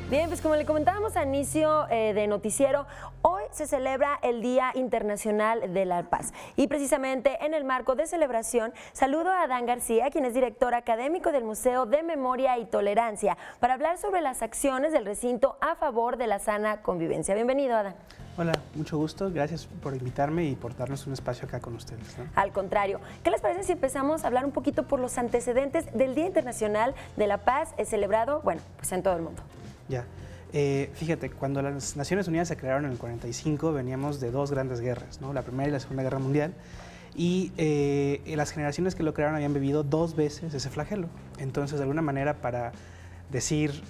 Bien, pues como le comentábamos al inicio de noticiero, hoy se celebra el Día Internacional de la Paz. Y precisamente en el marco de celebración, saludo a Adán García, quien es director académico del Museo de Memoria y Tolerancia, para hablar sobre las acciones del recinto a favor de la sana convivencia. Bienvenido, Adán. Hola, mucho gusto. Gracias por invitarme y por darnos un espacio acá con ustedes, ¿no? Al contrario. ¿Qué les parece si empezamos a hablar un poquito por los antecedentes del Día Internacional de la Paz, celebrado, bueno, pues en todo el mundo? Ya. Fíjate, cuando las Naciones Unidas se crearon en el 45, veníamos de dos grandes guerras, ¿no? La Primera y la Segunda Guerra Mundial, y las generaciones que lo crearon habían vivido dos veces ese flagelo. Entonces, de alguna manera, para decir,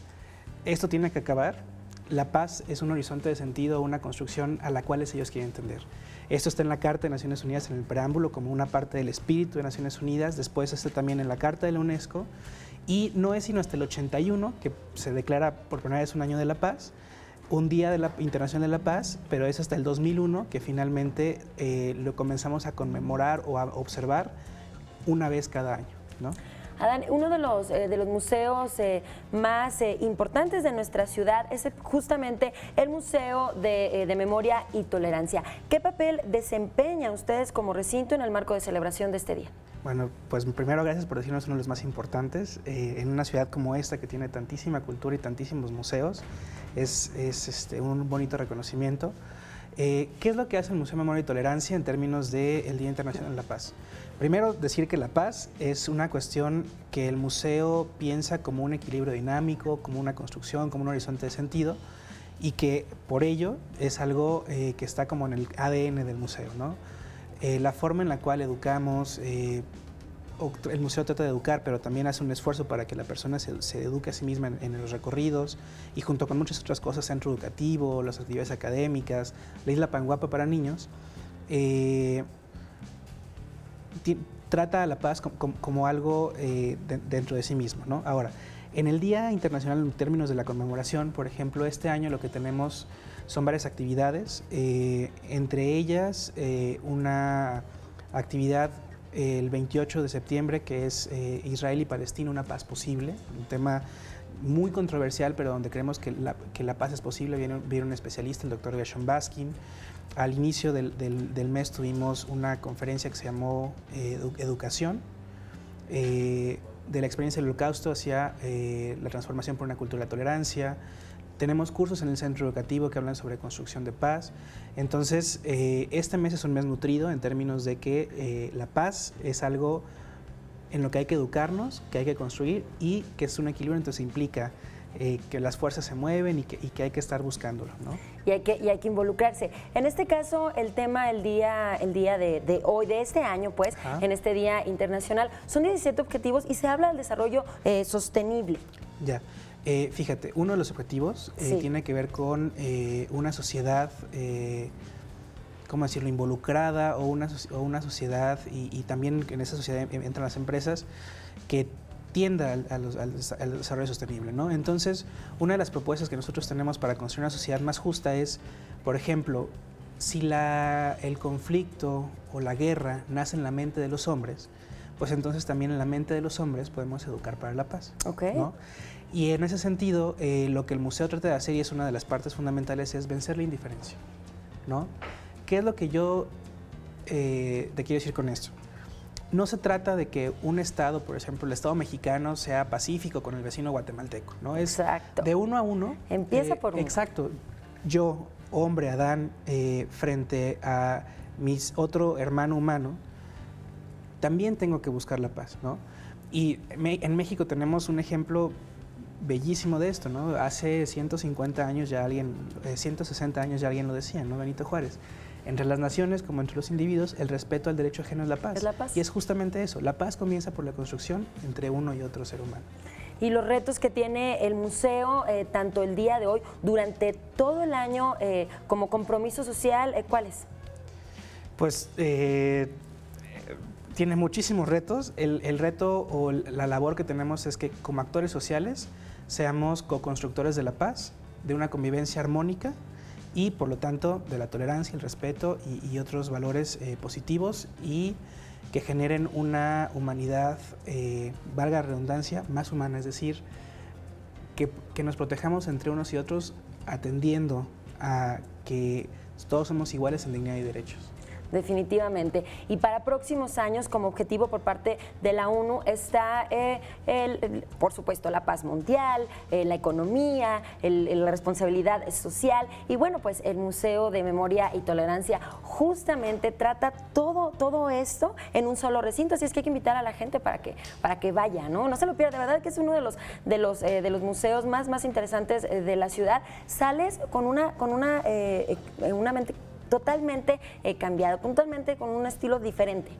esto tiene que acabar, la paz es un horizonte de sentido, una construcción a la cual ellos quieren entender. Esto está en la Carta de Naciones Unidas, en el preámbulo, como una parte del espíritu de Naciones Unidas. Después está también en la Carta de la UNESCO. Y no es sino hasta el 81 que se declara por primera vez un año de la paz, un Día Internacional de la Paz, pero es hasta el 2001 que finalmente lo comenzamos a conmemorar o a observar una vez cada año, ¿no? Adán, uno de los museos más importantes de nuestra ciudad es justamente el Museo de Memoria y Tolerancia. ¿Qué papel desempeñan ustedes como recinto en el marco de celebración de este día? Bueno, pues primero gracias por decirnos uno de los más importantes. En una ciudad como esta que tiene tantísima cultura y tantísimos museos, es un bonito reconocimiento. ¿Qué es lo que hace el Museo de Memoria y Tolerancia en términos del Día Internacional de la Paz? Primero, decir que la paz es una cuestión que el museo piensa como un equilibrio dinámico, como una construcción, como un horizonte de sentido, y que por ello es algo que está como en el ADN del museo, ¿no? La forma en la cual educamos, el museo trata de educar, pero también hace un esfuerzo para que la persona se eduque a sí misma en los recorridos, y junto con muchas otras cosas, centro educativo, las actividades académicas, la Isla Panguapa para niños, trata a la paz como algo dentro de sí mismo, ¿no? Ahora, en el Día Internacional, en términos de la conmemoración, por ejemplo, este año lo que tenemos son varias actividades, entre ellas una actividad el 28 de septiembre que es Israel y Palestina, una paz posible, un tema muy controversial, pero donde creemos que la paz es posible. Viene un especialista, el doctor Gershon Baskin. Al inicio del mes tuvimos una conferencia que se llamó Educación, de la experiencia del Holocausto hacia la transformación por una cultura de tolerancia. Tenemos cursos en el centro educativo que hablan sobre construcción de paz. Entonces, este mes es un mes nutrido en términos de que la paz es algo en lo que hay que educarnos, que hay que construir y que es un equilibrio, entonces implica que las fuerzas se mueven y que hay que estar buscándolo, ¿no? Y hay que involucrarse. En este caso, el tema, el día de hoy, de este año, pues, en este Día Internacional, son 17 objetivos y se habla del desarrollo sostenible. Ya. Fíjate, uno de los objetivos tiene que ver con una sociedad, ¿cómo decirlo?, involucrada, o una sociedad, y también en esa sociedad entran las empresas, que tienda al desarrollo sostenible, ¿no? Entonces, una de las propuestas que nosotros tenemos para construir una sociedad más justa es, por ejemplo, si el conflicto o la guerra nace en la mente de los hombres, pues entonces también en la mente de los hombres podemos educar para la paz, ¿no? Y en ese sentido, lo que el museo trata de hacer, y es una de las partes fundamentales, es vencer la indiferencia, ¿no? ¿Qué es lo que yo te quiero decir con esto? No se trata de que un estado, por ejemplo, el estado mexicano, sea pacífico con el vecino guatemalteco, ¿no? Es exacto. De uno a uno. Empieza por uno. Exacto. Yo, hombre, Adán, frente a mi otro hermano humano, también tengo que buscar la paz, ¿no? Y en México tenemos un ejemplo bellísimo de esto, ¿no? Hace 150 años ya 160 años ya alguien lo decía, ¿no? Benito Juárez. Entre las naciones, como entre los individuos, el respeto al derecho ajeno es la paz. Es la paz. Y es justamente eso, la paz comienza por la construcción entre uno y otro ser humano. Y los retos que tiene el museo, tanto el día de hoy, durante todo el año, como compromiso social, ¿cuáles? Pues tiene muchísimos retos. El reto o la labor que tenemos es que como actores sociales seamos co-constructores de la paz, de una convivencia armónica, y por lo tanto de la tolerancia, el respeto y otros valores positivos, y que generen una humanidad, valga la redundancia, más humana, es decir, que nos protejamos entre unos y otros atendiendo a que todos somos iguales en dignidad y derechos. Definitivamente. Y para próximos años, como objetivo por parte de la ONU, está, por supuesto, la paz mundial, la economía, la responsabilidad social. Y bueno, pues el Museo de Memoria y Tolerancia justamente trata todo esto en un solo recinto. Así es que hay que invitar a la gente para que vaya, ¿no? No se lo pierda. De verdad que es uno de los museos más interesantes de la ciudad. Sales con una mente totalmente cambiado, puntualmente con un estilo diferente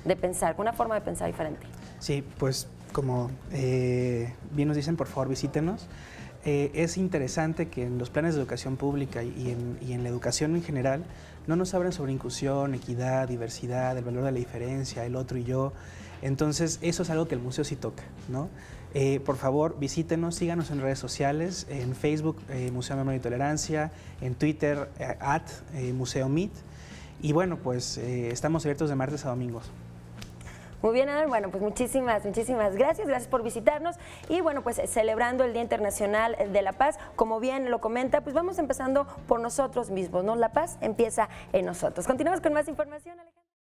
de pensar, con una forma de pensar diferente. Sí, pues como bien nos dicen, por favor visítenos. Es interesante que en los planes de educación pública y en la educación en general no nos hablan sobre inclusión, equidad, diversidad, el valor de la diferencia, el otro y yo. Entonces eso es algo que el museo sí toca, ¿no? Por favor, visítenos, síganos en redes sociales, en Facebook, Museo de Memoria y Tolerancia, en Twitter, Museo Meet. Y bueno, pues estamos abiertos de martes a domingos. Muy bien, Adán. Bueno, pues muchísimas gracias por visitarnos. Y bueno, pues celebrando el Día Internacional de la Paz, como bien lo comenta, pues vamos empezando por nosotros mismos, ¿no? La paz empieza en nosotros. Continuamos con más información, Alejandra.